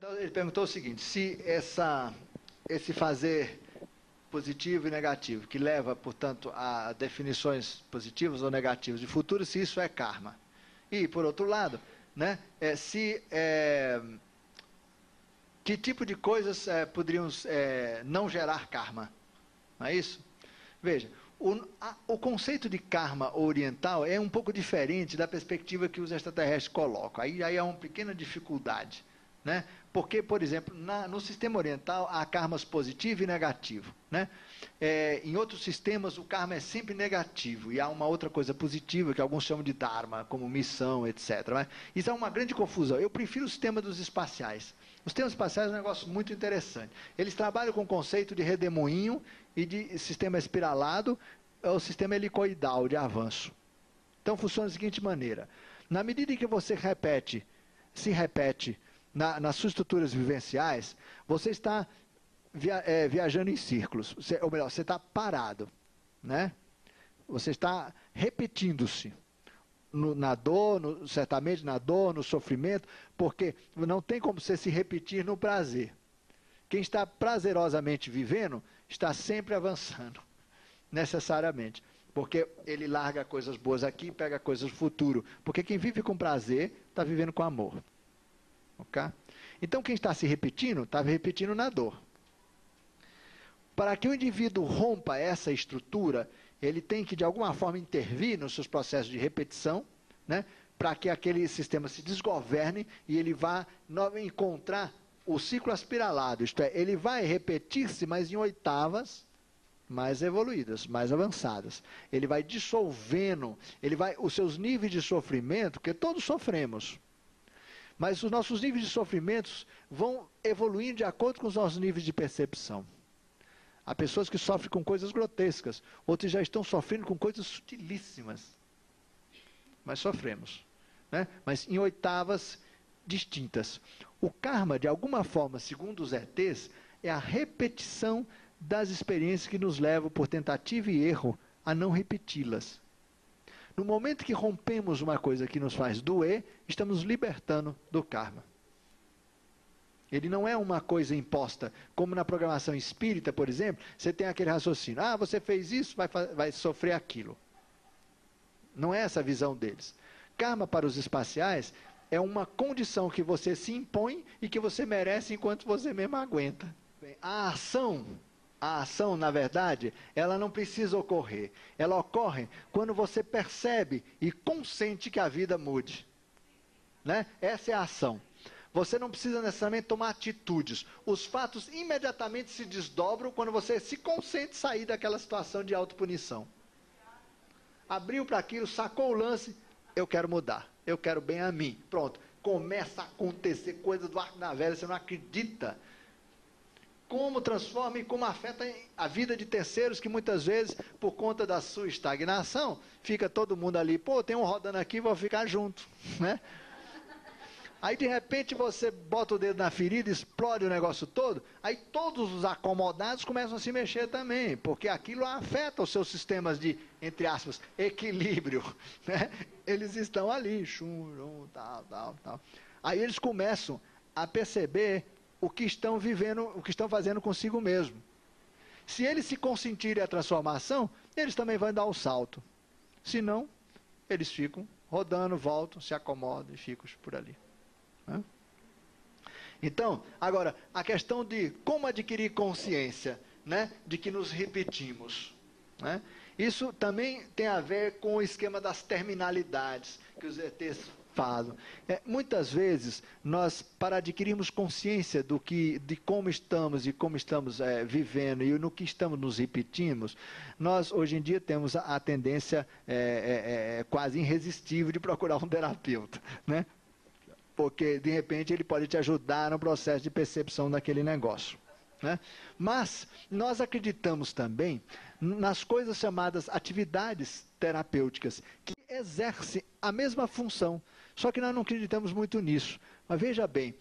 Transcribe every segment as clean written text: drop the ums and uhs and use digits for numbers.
Então, ele perguntou o seguinte, se esse fazer positivo e negativo, que leva, portanto, a definições positivas ou negativas de futuro, se isso é karma. E, por outro lado, né, que tipo de coisas poderiam não gerar karma? Não é isso? Veja, o conceito de karma oriental é um pouco diferente da perspectiva que os extraterrestres colocam. Aí há uma pequena dificuldade. Né? Porque, por exemplo, no sistema oriental há karmas positivo e negativo. Né? Em outros sistemas o karma é sempre negativo e há uma outra coisa positiva que alguns chamam de dharma, como missão, etc. Mas isso é uma grande confusão. Eu prefiro o sistema dos espaciais. Os sistemas espaciais é um negócio muito interessante. Eles trabalham com o conceito de redemoinho e de sistema espiralado, ou sistema helicoidal de avanço. Então funciona da seguinte maneira. Na medida em que você se repete nas suas estruturas vivenciais, você está viajando em círculos. Ou melhor, você está parado. Né? Você está repetindo-se. Na dor, certamente na dor, no sofrimento, porque não tem como você se repetir no prazer. Quem está prazerosamente vivendo, está sempre avançando, necessariamente. Porque ele larga coisas boas aqui e pega coisas do futuro. Porque quem vive com prazer, está vivendo com amor. Okay? Então quem está se repetindo, está repetindo na dor. Para que o indivíduo rompa essa estrutura, ele tem que de alguma forma intervir nos seus processos de repetição, né, para que aquele sistema se desgoverne e ele vá encontrar o ciclo aspiralado, isto é, ele vai repetir-se, mas em oitavas mais evoluídas, mais avançadas. Ele vai dissolvendo, os seus níveis de sofrimento, porque todos sofremos, mas os nossos níveis de sofrimentos vão evoluindo de acordo com os nossos níveis de percepção. Há pessoas que sofrem com coisas grotescas, outros já estão sofrendo com coisas sutilíssimas. Mas sofremos. Né? Mas em oitavas distintas. O karma, de alguma forma, segundo os ETs, é a repetição das experiências que nos levam, por tentativa e erro, a não repeti-las. No momento que rompemos uma coisa que nos faz doer, estamos libertando do karma. Ele não é uma coisa imposta, como na programação espírita, por exemplo, você tem aquele raciocínio, você fez isso, vai sofrer aquilo. Não é essa a visão deles. Karma para os espaciais é uma condição que você se impõe e que você merece enquanto você mesmo aguenta. Bem, a ação, na verdade, ela não precisa ocorrer. Ela ocorre quando você percebe e consente que a vida mude. Né? Essa é a ação. Você não precisa necessariamente tomar atitudes. Os fatos imediatamente se desdobram quando você se consente sair daquela situação de autopunição. Abriu para aquilo, sacou o lance, eu quero mudar, eu quero bem a mim. Pronto, começa a acontecer coisas do arco da velha, você não acredita. Como transforma e como afeta a vida de terceiros que muitas vezes, por conta da sua estagnação, fica todo mundo ali, tem um rodando aqui, vou ficar junto, né? Aí de repente você bota o dedo na ferida, explode o negócio todo, aí todos os acomodados começam a se mexer também, porque aquilo afeta os seus sistemas de, entre aspas, equilíbrio, né? Eles estão ali, tal. Aí eles começam a perceber o que estão vivendo, o que estão fazendo consigo mesmo. Se eles se consentirem a transformação, eles também vão dar o salto. Se não, eles ficam rodando, voltam, se acomodam e ficam por ali. Então, agora, a questão de como adquirir consciência, né, de que nos repetimos. Né? Isso também tem a ver com o esquema das terminalidades que os ETs falam. Muitas vezes, nós, para adquirirmos consciência de como estamos e como estamos vivendo e no que estamos nos repetindo, nós hoje em dia temos a tendência quase irresistível de procurar um terapeuta, né? Porque de repente ele pode te ajudar no processo de percepção daquele negócio. Né? Mas nós acreditamos também nas coisas chamadas atividades terapêuticas, que exercem a mesma função, só que nós não acreditamos muito nisso. Mas veja bem,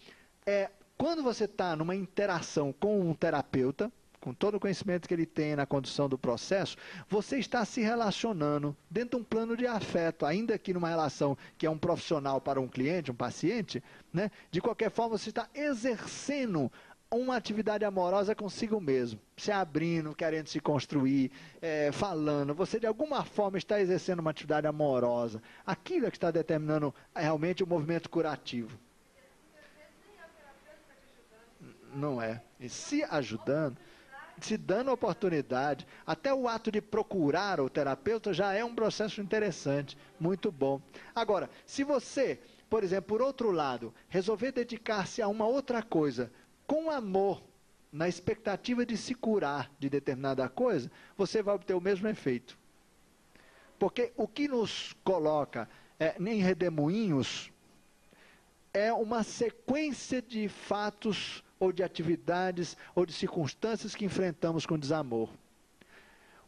quando você está numa interação com um terapeuta, com todo o conhecimento que ele tem na condução do processo, você está se relacionando dentro de um plano de afeto, ainda que numa relação que é um profissional para um cliente, um paciente, né? De qualquer forma, você está exercendo uma atividade amorosa consigo mesmo, se abrindo, querendo se construir, falando. Você, de alguma forma, está exercendo uma atividade amorosa. Aquilo é que está determinando realmente o movimento curativo. Não é. E se ajudando, se dando oportunidade, até o ato de procurar o terapeuta já é um processo interessante, muito bom. Agora, se você, por exemplo, por outro lado, resolver dedicar-se a uma outra coisa, com amor, na expectativa de se curar de determinada coisa, você vai obter o mesmo efeito. Porque o que nos coloca em redemoinhos é uma sequência de fatos ou de atividades ou de circunstâncias que enfrentamos com desamor.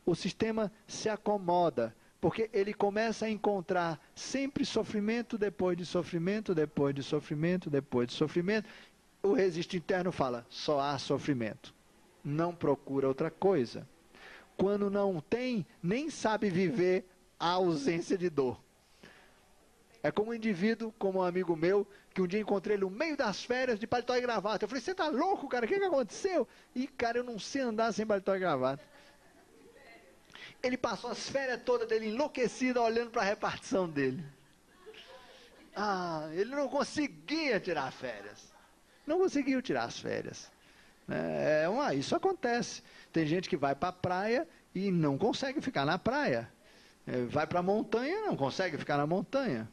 O sistema se acomoda, porque ele começa a encontrar sempre sofrimento depois de sofrimento, depois de sofrimento, depois de sofrimento. O registro interno fala, só há sofrimento. Não procura outra coisa. Quando não tem, nem sabe viver a ausência de dor. É como um indivíduo, como um amigo meu, que um dia encontrei ele no meio das férias de paletó e gravata. Eu falei, você tá louco, cara? O que aconteceu? E, cara, eu não sei andar sem paletó e gravata. Ele passou as férias todas dele enlouquecido, olhando para a repartição dele. Ele não conseguia tirar férias. Não conseguiu tirar as férias. Isso acontece. Tem gente que vai para a praia e não consegue ficar na praia. Vai para a montanha e não consegue ficar na montanha.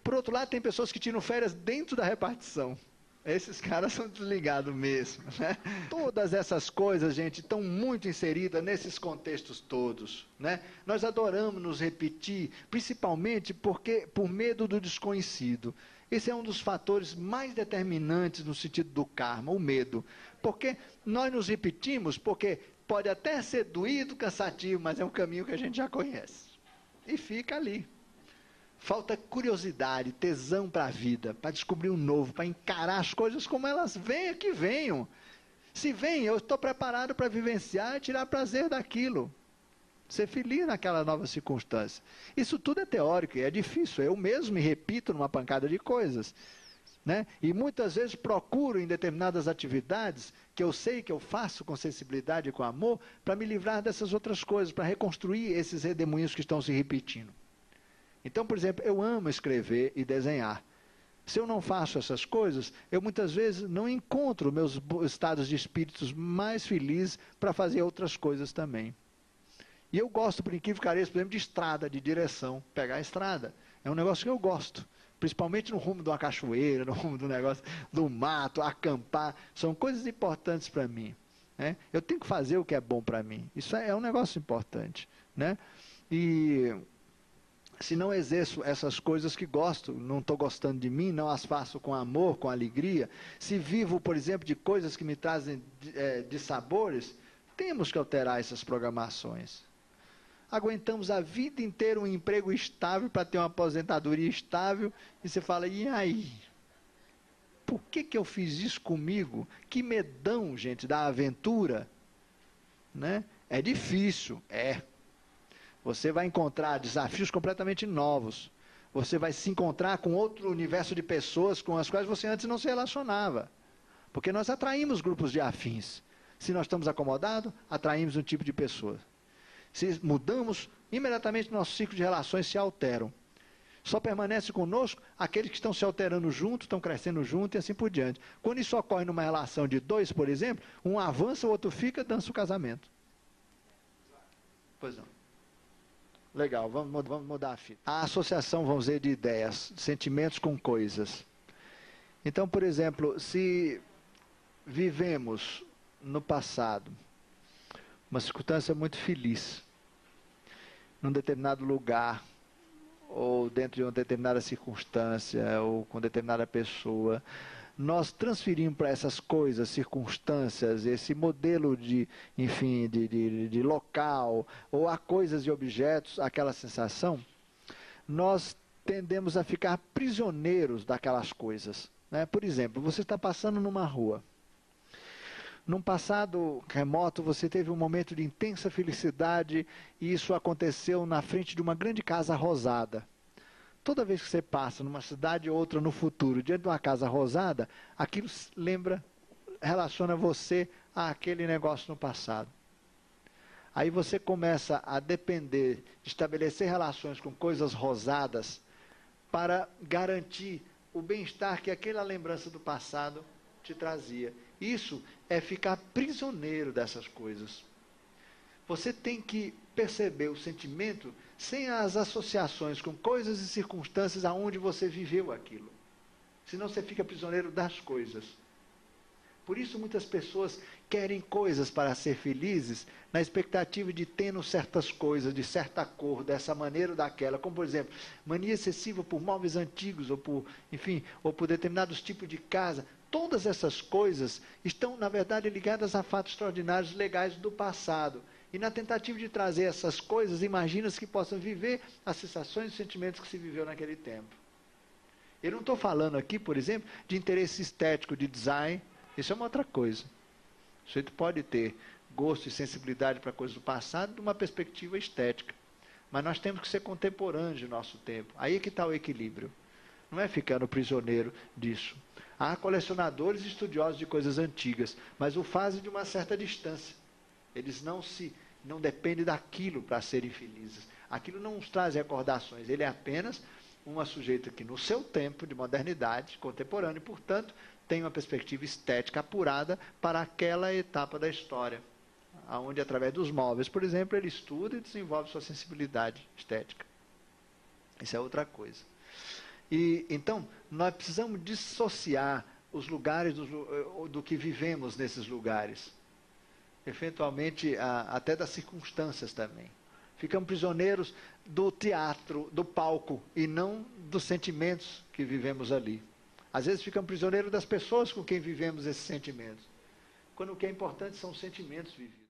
Por outro lado, tem pessoas que tiram férias dentro da repartição. Esses caras são desligados mesmo, né? Todas essas coisas, gente, estão muito inseridas nesses contextos todos, né? Nós adoramos nos repetir, principalmente porque por medo do desconhecido. Esse é um dos fatores mais determinantes no sentido do karma, o medo. Porque nós nos repetimos, porque pode até ser doído, cansativo, mas é um caminho que a gente já conhece. E fica ali. Falta curiosidade, tesão para a vida, para descobrir o novo, para encarar as coisas como elas venham, que venham. Se vem, eu estou preparado para vivenciar e tirar prazer daquilo. Ser feliz naquela nova circunstância. Isso tudo é teórico e é difícil. Eu mesmo me repito numa pancada de coisas. Né? E muitas vezes procuro em determinadas atividades, que eu sei que eu faço com sensibilidade e com amor, para me livrar dessas outras coisas, para reconstruir esses redemoinhos que estão se repetindo. Então, por exemplo, eu amo escrever e desenhar. Se eu não faço essas coisas, eu muitas vezes não encontro meus estados de espíritos mais felizes para fazer outras coisas também. E eu gosto, por incrível que pareça, por exemplo, de estrada, de direção, pegar a estrada. É um negócio que eu gosto. Principalmente no rumo de uma cachoeira, no rumo do negócio do mato, acampar. São coisas importantes para mim. Né? Eu tenho que fazer o que é bom para mim. Isso é um negócio importante. Né? E se não exerço essas coisas que gosto, não estou gostando de mim, não as faço com amor, com alegria, se vivo, por exemplo, de coisas que me trazem de sabores, temos que alterar essas programações. Aguentamos a vida inteira um emprego estável para ter uma aposentadoria estável, e você fala, e aí? Por que eu fiz isso comigo? Que medão, gente, da aventura. Né? É difícil, Você vai encontrar desafios completamente novos. Você vai se encontrar com outro universo de pessoas com as quais você antes não se relacionava. Porque nós atraímos grupos de afins. Se nós estamos acomodados, atraímos um tipo de pessoa. Se mudamos, imediatamente nossos ciclos de relações se alteram. Só permanece conosco aqueles que estão se alterando junto, estão crescendo junto e assim por diante. Quando isso ocorre numa relação de dois, por exemplo, um avança, o outro fica, dança o casamento. Pois não. Legal, vamos mudar a fita. A associação, vamos dizer, de ideias, sentimentos com coisas. Então, por exemplo, se vivemos no passado uma circunstância muito feliz, num determinado lugar, ou dentro de uma determinada circunstância, ou com determinada pessoa, nós transferimos para essas coisas, circunstâncias, esse modelo de, enfim, de local, ou a coisas e objetos, aquela sensação, nós tendemos a ficar prisioneiros daquelas coisas. Né? Por exemplo, você está passando numa rua. Num passado remoto, você teve um momento de intensa felicidade e isso aconteceu na frente de uma grande casa rosada. Toda vez que você passa numa cidade ou outra no futuro, diante de uma casa rosada, aquilo lembra, relaciona você àquele negócio no passado. Aí você começa a depender de estabelecer relações com coisas rosadas para garantir o bem-estar que aquela lembrança do passado te trazia. Isso é ficar prisioneiro dessas coisas. Você tem que perceber o sentimento sem as associações com coisas e circunstâncias aonde você viveu aquilo. Senão você fica prisioneiro das coisas. Por isso muitas pessoas querem coisas para ser felizes, na expectativa de tendo certas coisas, de certa cor, dessa maneira ou daquela. Como, por exemplo, mania excessiva por móveis antigos, ou por, enfim, ou por determinados tipos de casa. Todas essas coisas estão, na verdade, ligadas a fatos extraordinários legais do passado. E na tentativa de trazer essas coisas, imagina-se que possam viver as sensações e sentimentos que se viveu naquele tempo. Eu não estou falando aqui, por exemplo, de interesse estético, de design. Isso é uma outra coisa. O sujeito pode ter gosto e sensibilidade para coisas do passado de uma perspectiva estética. Mas nós temos que ser contemporâneos do nosso tempo. Aí é que está o equilíbrio. Não é ficando prisioneiro disso. Há colecionadores e estudiosos de coisas antigas, mas o fazem de uma certa distância. Eles não dependem daquilo para serem felizes. Aquilo não os traz recordações. Ele é apenas um sujeito que, no seu tempo de modernidade, contemporâneo, e, portanto, tem uma perspectiva estética apurada para aquela etapa da história, onde, através dos móveis, por exemplo, ele estuda e desenvolve sua sensibilidade estética. Isso é outra coisa. E, então, nós precisamos dissociar os lugares do que vivemos nesses lugares. Eventualmente, até das circunstâncias também. Ficamos prisioneiros do teatro, do palco, e não dos sentimentos que vivemos ali. Às vezes ficamos prisioneiros das pessoas com quem vivemos esses sentimentos. Quando o que é importante são os sentimentos vividos.